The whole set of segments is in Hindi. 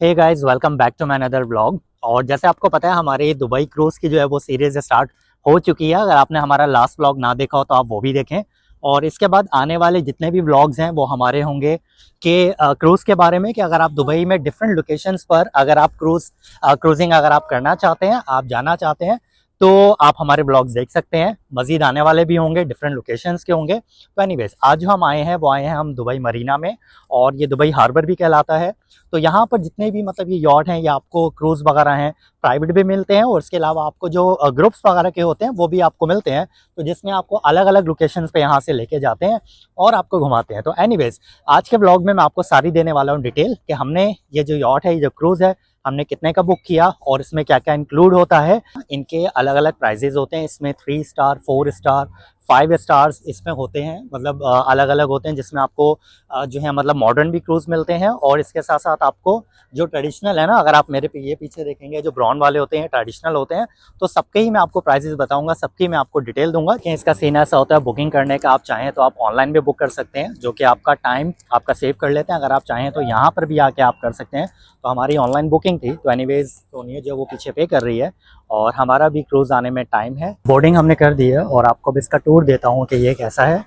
Hey guys, welcome back to my another vlog. और जैसे आपको पता है हमारे दुबई क्रूज़ की जो है वो सीरीज़ स्टार्ट हो चुकी है। अगर आपने हमारा लास्ट व्लॉग ना देखा हो तो आप वो भी देखें। और इसके बाद आने वाले जितने भी व्लॉग्स हैं वो हमारे होंगे कि क्रूज़ के बारे में, कि अगर आप दुबई में डिफरेंट लोकेशंस पर अगर आप क्रूजिंग अगर आप करना चाहते हैं, आप जाना चाहते हैं, तो आप हमारे ब्लॉग्स देख सकते हैं। मज़ीद आने वाले भी होंगे, डिफरेंट लोकेशंस के होंगे। तो एनीवेज, आज जो हम आए हैं वो आए हैं हम दुबई मरीना में, और ये दुबई हार्बर भी कहलाता है। तो यहाँ पर जितने भी मतलब ये यॉट हैं, या आपको क्रूज़ वगैरह हैं, प्राइवेट भी मिलते हैं, और इसके अलावा आपको जो ग्रुप्स वगैरह के होते हैं वो भी आपको मिलते हैं। तो जिसमें आपको अलग अलग लोकेशंस पे यहाँ से लेके जाते हैं और आपको घुमाते हैं। तो एनीवेज, आज के व्लॉग में मैं आपको सारी देने वाला हूँ डिटेल, कि हमने ये जो यॉट है, ये जो क्रूज़ है, हमने कितने का बुक किया और इसमें क्या क्या इंक्लूड होता है। इनके अलग अलग प्राइजेज होते हैं। इसमें 3 स्टार, 4 स्टार, 5 स्टार्स इसमें होते हैं, मतलब अलग अलग होते हैं, जिसमें आपको जो है मतलब मॉडर्न भी क्रूज़ मिलते हैं, और इसके साथ साथ आपको जो ट्रेडिशनल है ना, अगर आप मेरे ये पीछे देखेंगे जो ब्राउन वाले होते हैं, ट्रेडिशनल होते हैं, तो सबके ही मैं आपको प्राइसेस बताऊंगा, सबकी मैं आपको डिटेल दूंगा। कि इसका सीन ऐसा होता है बुकिंग करने का, आप चाहें तो आप ऑनलाइन भी बुक कर सकते हैं, जो कि आपका टाइम आपका सेव कर लेते हैं। अगर आप चाहें तो यहाँ पर भी आके आप कर सकते हैं। तो हमारी ऑनलाइन बुकिंग थी, तो एनीवेज सोनिया जो वो पीछे पे कर रही है, और हमारा भी क्रूज़ आने में टाइम है। बोर्डिंग हमने कर दी है, और आपको भी इसका टूर देता हूँ कि ये कैसा है।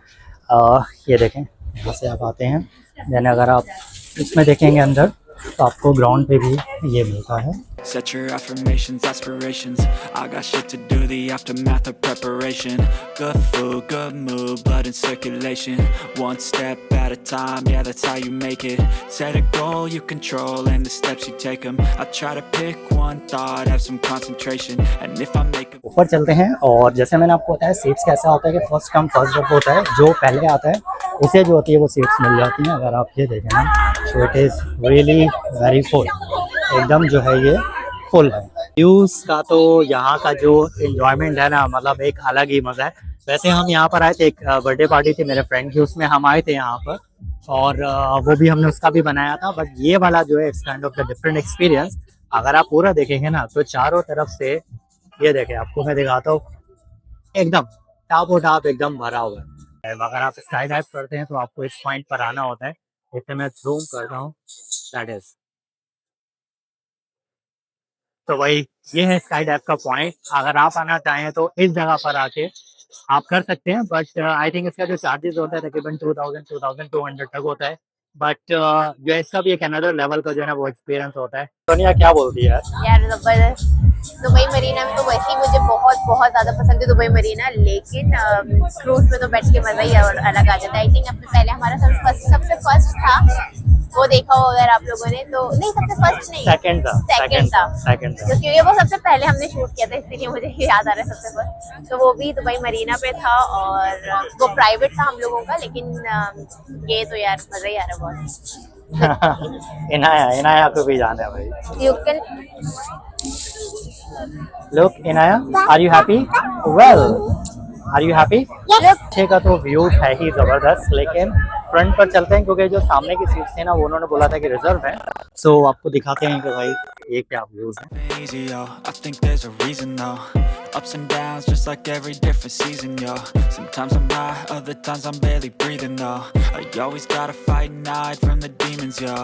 ये देखें, यहाँ से आप आते हैं, देन अगर आप इसमें देखेंगे अंदर, तो आपको ग्राउंड पे भी ये मिलता है। Set your affirmations, aspirations. I got shit to do, the aftermath of preparation. Good food, good mood, blood in circulation. One step at a time, yeah, that's how you make it. Set a goal you control and the steps you take them. I try to pick one thought, have some concentration. And if I make it, ऊपर चलते हैं। और जैसे मैंने आपको बताया, सीट्स कैसा होता है कि फर्स्ट कम फर्स्ट सर्व होता है। जो पहले आता है उसे जो होती है वो सीट्स मिल जाती हैं। अगर आप ये देखें ना, so it is really very full, एकदम जो है ये फुल है। व्यूज़ का तो यहाँ का जो इन्जॉयमेंट है ना, मतलब एक अलग ही मज़ा है। वैसे हम यहाँ पर आए थे, एक बर्थडे पार्टी थी मेरे फ्रेंड की, उसमें हम आए थे यहाँ पर, और वो भी हमने उसका भी बनाया था। बट ये वाला जो है, it's kind of the different experience. अगर आप पूरा देखेंगे ना, तो चारों तरफ से ये देखें, आपको मैं दिखाता हूँ, एकदम टापो टाप एकदम भरा हुआ है। अगर आप स्काई डाइव करते हैं तो आपको इस पॉइंट पर आना होता है। इसे मैं जूम कर रहा हूँ, दैट इज, तो वही ये है स्काई डाइव का पॉइंट। अगर आप आना चाहें तो इस जगह पर आके आप कर सकते हैं। बट आई थिंक इसका जो चार्जेस होता है तकरीबन 2200 तक होता है। बट जो है इसका भी एक अनदर लेवल का जो है ना वो एक्सपीरियंस होता है। सोनिया क्या बोलती है यार जबरदस्त। दुबई मरीना में तो वैसे ही मुझे बहुत बहुत ज़्यादा पसंद है दुबई मरीना, लेकिन क्रूज में तो बैठ के मज़ा ही और अलग आ जाता है। आई थिंक अपने पहले हमारा सबसे फर्स्ट था, वो देखा हो अगर आप लोगों ने तो। नहीं, सबसे फर्स्ट नहीं, सेकंड था, सेकंड था, सेकंड था। क्योंकि वो सबसे पहले हमने शूट किया था, इसलिए मुझे याद आ रहा है सबसे फर्स्ट। तो वो भी दुबई मरीना पे था, और वो प्राइवेट था हम लोगों का, लेकिन ये तो यार मज़ा ही आ रहा है बहुत। इनाया, इनाया को भी जाना है भाई। You can look Inaya, are you happy? Well, are you happy? पीछे का तो व्यूज है ही जबरदस्त, लेकिन फ्रंट पर चलते हैं, क्योंकि जो सामने की सीट्स थी ना, वो उन्होंने बोला था कि रिजर्व है। सो आपको दिखाते हैं कि भाई ये क्या व्यूज है। easy, yo. I think there's a reason, though. Ups and downs, just like every different season, yo. Sometimes I'm high, other times I'm barely breathing, though. I always gotta fight and hide from the demons, yo.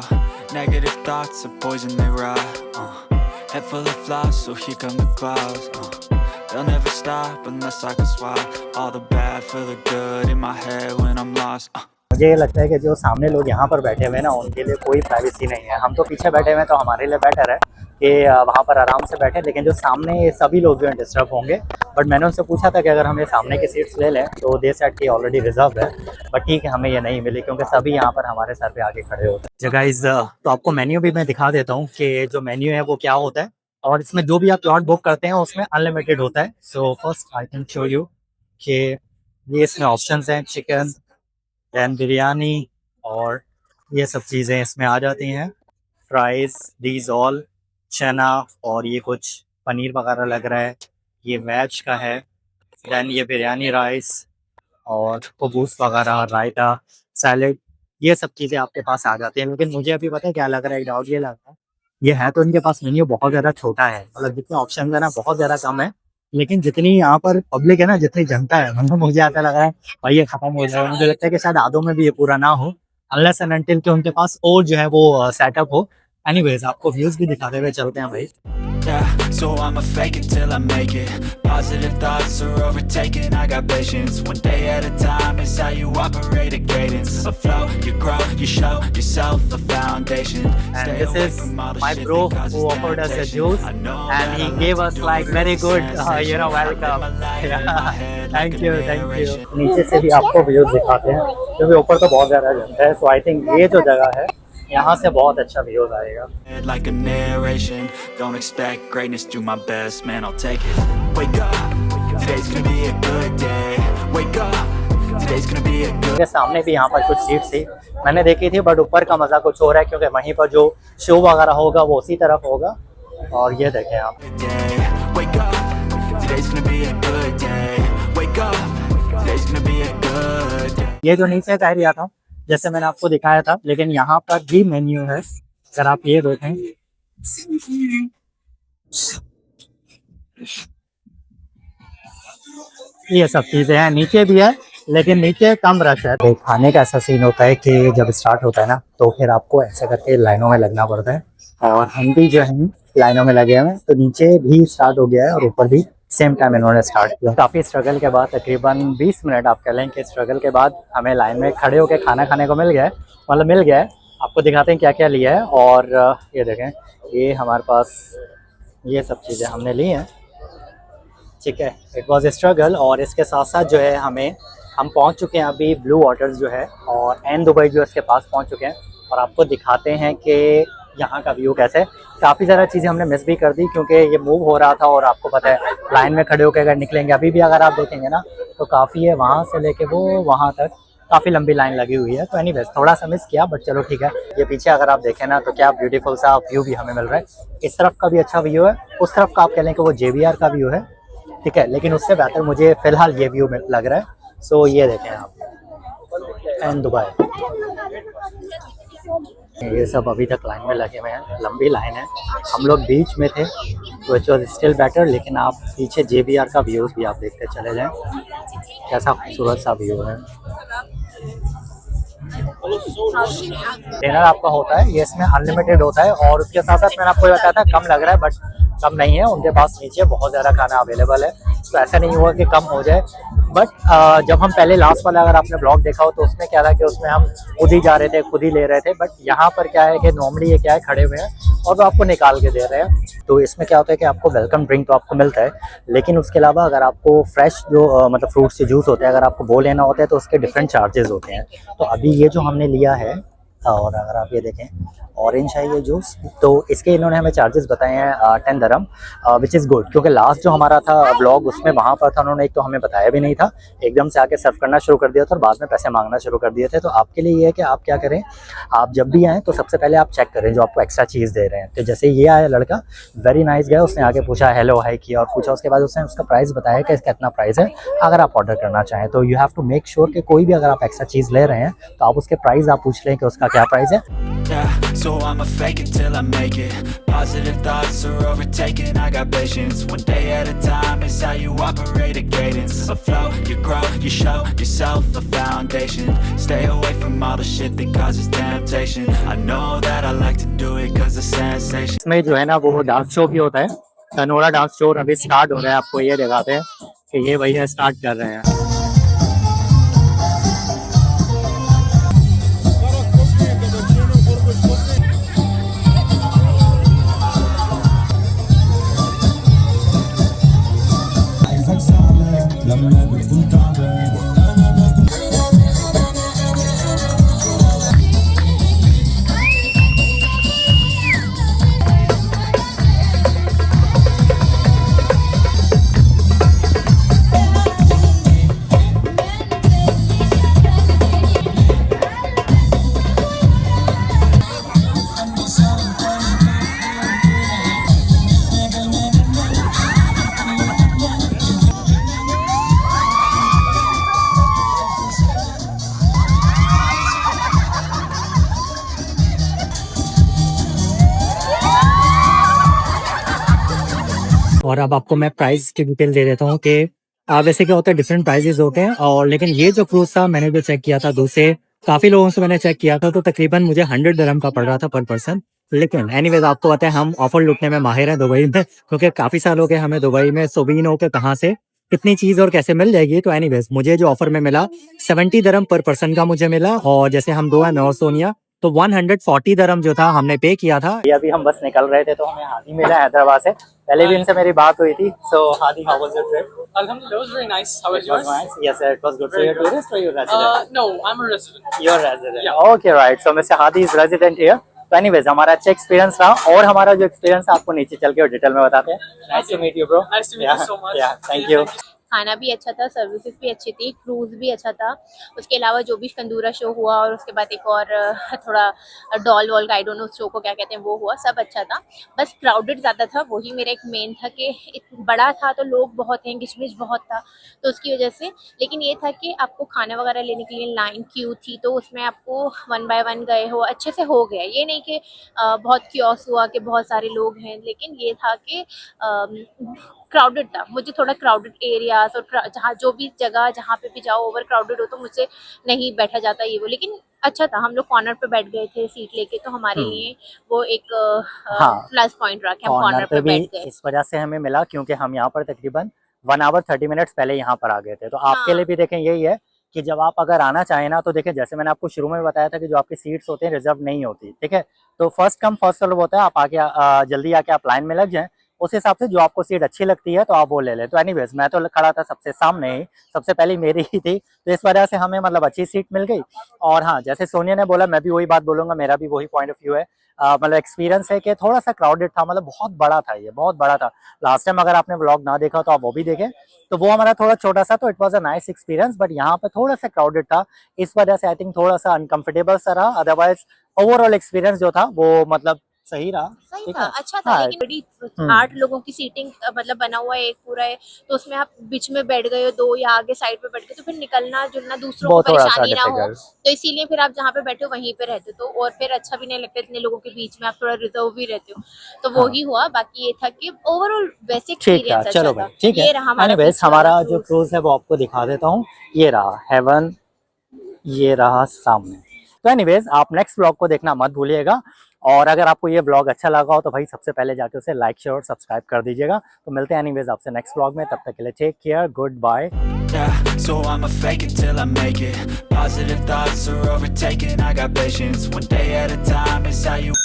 Negative thoughts are poison, they rot. Head full of flies, so here come the clouds. They'll never stop unless I can swap all the bad for the good in my head when I'm lost. मुझे ये लगता है कि जो सामने लोग यहाँ पर बैठे हुए हैं ना, उनके लिए कोई प्राइवेसी नहीं है। हम तो पीछे बैठे हुए हैं, तो हमारे लिए बेटर है कि वहाँ पर आराम से बैठे। लेकिन जो सामने ये सभी लोग जो हैं डिस्टर्ब होंगे। बट मैंने उनसे पूछा था कि अगर हम ये सामने की सीट्स ले लें, तो दे सेड की ऑलरेडी रिजर्व है। बट ठीक है, हमें ये नहीं मिली, क्योंकि सभी यहाँ पर हमारे सर पे आके खड़े होते हैं। गाइस, तो आपको मेन्यू भी मैं दिखा देता हूँ कि जो मेन्यू है वो क्या होता है, और इसमें जो भी आप प्लॉट बुक करते हैं उसमें अनलिमिटेड होता है। So first I can show you कि ये इसमें ऑप्शंस हैं, चिकन, दैन बिरयानी, और ये सब चीज़ें इसमें आ जाती हैं। फ्राइज़, दीज ऑल, चना, और ये कुछ पनीर वगैरह लग रहा है, ये वेज का है। दैन ये बिरयानी राइस, और कबूस वगैरह, रायता, सैलेड, ये सब चीज़ें आपके पास आ जाती हैं। लेकिन मुझे अभी पता है क्या लग रहा है, एक डाउट ये लग रहा है, ये है तो इनके पास मेन्यू बहुत ज़्यादा छोटा है, मतलब जितने ऑप्शन है ना बहुत ज़्यादा कम है। लेकिन जितनी यहाँ पर पब्लिक है ना, जितनी जनता है, मतलब मुझे ऐसा लग रहा है भाई ये खत्म हो जाएगा। मुझे लगता है कि शायद आधों में भी ये पूरा ना हो, अनलेस एंड अनटिल कि उनके पास और जो है वो सेटअप हो, एनीवेज आपको व्यूज भी दिखाते हुए चलते हैं भाई। Yeah, so I'ma fake it till I make it. Positive thoughts are overtaken, I got patience. One day at a time is how you operate a cadence. A flow, you grow, you show yourself a foundation. And this is my bro who offered us a juice and he gave us like very good welcome. Thank you, thank you. नीचे से भी आपको व्यूज दिखाते हैं क्योंकि ऊपर तो बहुत ज़्यादा जनता है, सो आई थिंक ये जो जगह है यहाँ से बहुत अच्छा व्यूज आएगा। Like a narration, don't expect greatness, do my best, man, I'll take it. Wake up, today's gonna be a good day. Wake up, today's gonna be a good मेरे सामने भी यहाँ पर कुछ सीट्स थी मैंने देखी थी, बट ऊपर का मज़ा कुछ और है क्योंकि वहीं पर जो शो वगैरह होगा वो उसी तरफ होगा। और ये देखें आप, day. Wake up, today's gonna be a good day. Wake up, today's gonna be a good day. ये जो नीचे का एरिया था जैसे मैंने आपको दिखाया था, लेकिन यहाँ पर भी मेन्यू है। अगर आप ये देखें, ये सब चीज़ें हैं, नीचे भी है लेकिन नीचे कम रश है। तो खाने का ऐसा सीन होता है कि जब स्टार्ट होता है ना तो फिर आपको ऐसे करके लाइनों में लगना पड़ता है, और हम भी जो है लाइनों में लगे हुए हैं। तो नीचे भी स्टार्ट हो गया है और ऊपर भी सेम टाइम इन्होंने स्टार्ट किया। काफ़ी स्ट्रगल के बाद, तकरीबन 20 मिनट आप कह लें कि स्ट्रगल के बाद हमें लाइन में खड़े होकर खाना खाने को मिल गया है, मतलब मिल गया है। आपको दिखाते हैं क्या क्या लिया है। और ये देखें, ये हमारे पास ये सब चीज़ें हमने ली हैं, ठीक है। It was a struggle. और इसके साथ साथ जो है हम पहुंच चुके हैं अभी ब्लू वाटर्स जो है, और एन दुबई जो है इसके पास पहुंच चुके हैं। और आपको दिखाते हैं कि यहाँ का व्यू कैसे है। काफ़ी ज़्यादा चीज़ें हमने मिस भी कर दी क्योंकि ये मूव हो रहा था, और आपको पता है लाइन में खड़े होकर अगर निकलेंगे, अभी भी अगर आप देखेंगे ना तो काफ़ी है, वहाँ से लेके वो वहाँ तक काफ़ी लंबी लाइन लगी हुई है। तो एनीवेज थोड़ा सा मिस किया, बट चलो ठीक है। ये पीछे अगर आप देखें ना तो क्या ब्यूटीफुल सा व्यू भी हमें मिल रहा है। इस तरफ का भी अच्छा व्यू है, उस तरफ का आप कह लें कि वो JBR का व्यू है, ठीक है, लेकिन उससे बेहतर मुझे फ़िलहाल ये व्यू लग रहा है। सो ये देखें आप, एन दुबई, ये सब अभी तक लाइन में लगे हुए हैं, लंबी लाइन है। हम लोग बीच में थे तो इट वॉज स्टिल बेटर, लेकिन आप पीछे JBR का व्यूज़ भी आप देखते चले जाएं, कैसा खूबसूरत सा व्यू है। डिनर आपका होता है, ये इसमें अनलिमिटेड होता है, और उसके साथ साथ मैंने आपको बताया था कम लग रहा है, बट कम नहीं है। उनके पास नीचे बहुत ज़्यादा खाना अवेलेबल है, तो ऐसा नहीं हुआ कि कम हो जाए। बट जब हम पहले लास्ट वाला अगर आपने ब्लॉग देखा हो तो उसमें क्या था कि उसमें हम खुद ही जा रहे थे, खुद ही ले रहे थे। बट यहाँ पर क्या है कि नॉर्मली ये क्या है, खड़े हुए हैं और वो आपको निकाल के दे रहे हैं। तो इसमें क्या होता है कि आपको वेलकम ड्रिंक तो आपको मिलता है, लेकिन उसके अलावा अगर आपको फ्रेश जो मतलब फ्रूट्स के जूस होते हैं, अगर आपको वो लेना होता है तो उसके डिफरेंट चार्जेस होते हैं। तो अभी ये जो हमने लिया है, और अगर आप ये देखें ऑरेंज है ये जूस, तो इसके इन्होंने हमें चार्जेस बताए हैं 10 दरम, विच इज़ गुड, क्योंकि लास्ट जो हमारा था ब्लॉग उसमें वहाँ पर था उन्होंने एक तो हमें बताया भी नहीं था, एकदम से आके सर्व करना शुरू कर दिया था और बाद में पैसे मांगना शुरू कर दिए थे। तो आपके लिए ये है कि आप क्या करें, आप जब भी आएँ तो सबसे पहले आप चेक करें जो आपको एक्स्ट्रा चीज़ दे रहे हैं। तो जैसे ये आया लड़का, वेरी नाइस गया, उसने आके पूछा हेलो हाई किया और पूछा, उसके बाद उसने उसका प्राइस बताया कि इसका इतना प्राइस है। अगर आप ऑर्डर करना चाहें तो you have to make sure कि कोई भी अगर आप एक्स्ट्रा चीज़ ले रहे हैं तो आप उसके प्राइस आप पूछ लें कि उसका क्या प्राइस है। Yeah, so I'ma fake it till I make it. Positive thoughts are overtaken, I got patience. One day at a time is how you operate a cadence. A flow, you grow, you show yourself a foundation. Stay away from all the shit that causes temptation. I know that I like to do it cause it's sensation. इसमें जो है ना वो डांस शो भी होता है, तनोरा डांस शो अभी स्टार्ट हो रहा है। आपको ये दिखाते हैं कि ये भैया स्टार्ट कर रहे हैं। और अब आपको मैं प्राइस की डिटेल दे देता हूँ कि वैसे क्या होता है, डिफरेंट प्राइजेस होते हैं। और लेकिन ये जो क्रूज था मैंने जो चेक किया था, दूसरे काफ़ी लोगों से मैंने चेक किया था, तो तकरीबन मुझे 100 दरम का पड़ रहा था पर पर्सन, लेकिन एनीवेज आपको पता है हम ऑफर लूटने में माहिर हैं दुबई में, क्योंकि काफ़ी साल हो गए हमें दुबई में, सो वी नो के कहाँ से कितनी चीज़ और कैसे मिल जाएगी। तो एनीवेज मुझे जो ऑफर में मिला 70 दरम पर पर्सन का मुझे मिला, और जैसे हम दो हैं मैं और सोनिया, तो 140 दरम जो था हमने पे किया था। अभी हम बस निकल रहे थे तो हमें हादी मिला हैदराबाद से, पहले भी इनसे मेरी बात हुई थी। So Hadi, how was your trip? Alhamdulillah, it was very nice. How was It was yours? nice. Yes, sir, it was good. So you're tourist or you're resident? No, I'm a resident. You're resident. Yeah. Okay, right. So Mr. Hadi is resident here. तो एनीवेज हमारा अच्छा एक्सपीरियंस रहा, और हमारा जो एक्सपीरियंस है आपको नीचे चल के और डिटेल में बताते हैं। Nice to meet you bro. Nice to meet you so much. Thank you. खाना भी अच्छा था, सर्विसेज भी अच्छी थी, क्रूज भी अच्छा था। उसके अलावा जो भी कंदूरा शो हुआ और उसके बाद एक और थोड़ा डॉल वॉल का, आई डोंट नो उस शो को क्या कहते हैं, वो हुआ, सब अच्छा था। बस क्राउडेड ज़्यादा था, वही मेरा एक मेन था कि बड़ा था तो लोग बहुत हैं, घिचमिच बहुत था, तो उसकी वजह से। लेकिन ये था कि आपको खाना वगैरह लेने के लिए लाइन क्यू थी, तो उसमें आपको 1 बाय 1 गए हो, अच्छे से हो गया। ये नहीं कि बहुत क्योस हुआ कि बहुत सारे लोग हैं, लेकिन ये था कि क्राउडेड था। मुझे थोड़ा क्राउडेड एरियाज और जहाँ जो भी जगह जहाँ पे भी जाओ ओवर क्राउडेड हो तो मुझसे नहीं बैठा जाता ये वो, लेकिन अच्छा था। हम लोग कॉर्नर पे बैठ गए थे सीट लेके, तो हमारे लिए वो एक प्लस पॉइंट रहा कि हम कॉर्नर पे बैठ गए। इस वजह से हमें मिला क्योंकि हम यहाँ पर तकरीबन 1 आवर 30 मिनट्स पहले यहाँ पर आ गए थे। तो आपके लिए भी देखें यही है कि जब आप अगर आना चाहें ना, तो देखें जैसे मैंने आपको शुरू में बताया था कि जो आपकी सीट्स होते हैं रिजर्व नहीं होती, ठीक है। तो फर्स्ट कम फर्स्ट सर्व होता है, आप आके जल्दी आके आप लाइन में लग जाएं, उस हिसाब से जो आपको सीट अच्छी लगती है तो आप वो ले लें। तो एनीवेज मैं तो खड़ा था सबसे सामने ही, सबसे पहले मेरी ही थी, तो इस वजह से हमें मतलब अच्छी सीट मिल गई। और हाँ, जैसे सोनिया ने बोला मैं भी वही बात बोलूँगा, मेरा भी वही पॉइंट ऑफ व्यू है। मतलब एक्सपीरियंस है कि थोड़ा सा क्राउडेड था, मतलब बहुत बड़ा था, ये बहुत बड़ा था। लास्ट टाइम अगर आपने व्लॉग ना देखा तो आप वो भी देखें, तो वो हमारा थोड़ा छोटा सा, तो it was a nice experience. But यहाँ पे थोड़ा सा क्राउडेड था, इस वजह से आई थिंक थोड़ा सा अनकंफर्टेबल सा रहा। अदरवाइज ओवरऑल एक्सपीरियंस जो था वो मतलब सही रहा, सही ठीक था, है। अच्छा था। हाँ, लेकिन बड़ी 8 लोगों की सीटिंग मतलब बना हुआ है एक पूरा है, तो उसमें आप बीच में बैठ गए हो 2 या आगे साइड पे बैठ गए, तो फिर निकलना जुलना दूसरों को वो थोड़ा सा परेशानी ना हो, डिफिकल्ट। तो इसीलिए फिर आप जहाँ पे बैठे हो वहीं पे रहते हो, तो और फिर अच्छा भी नहीं लगता इतने लोगों के बीच में, आप थोड़ा रिजर्व भी रहते हो, तो वो ही हुआ। बाकी ये था कि ओवरऑल वैसे ठीक है, एक्सपीरियंस अच्छा चलो था। भाई, ठीक है। ये रहा हमारा एनीवेज पीछे वाला हमारा जो cruise। क्रूज है वो आपको दिखा देता हूँ। ये रहा हेवन, ये रहा सामने। तो एनीवेज आप नेक्स्ट व्लॉग को देखना मत भूलिएगा, और अगर आपको ये व्लॉग अच्छा लगा हो तो भाई सबसे पहले जाके उसे लाइक शेयर और सब्सक्राइब कर दीजिएगा। तो मिलते हैं एनीवेज आपसे नेक्स्ट व्लॉग में, तब तक के लिए take care, goodbye. Yeah, so I'ma fake it till I make it. Positive thoughts are overtaken, I got patience. One day at a time is how you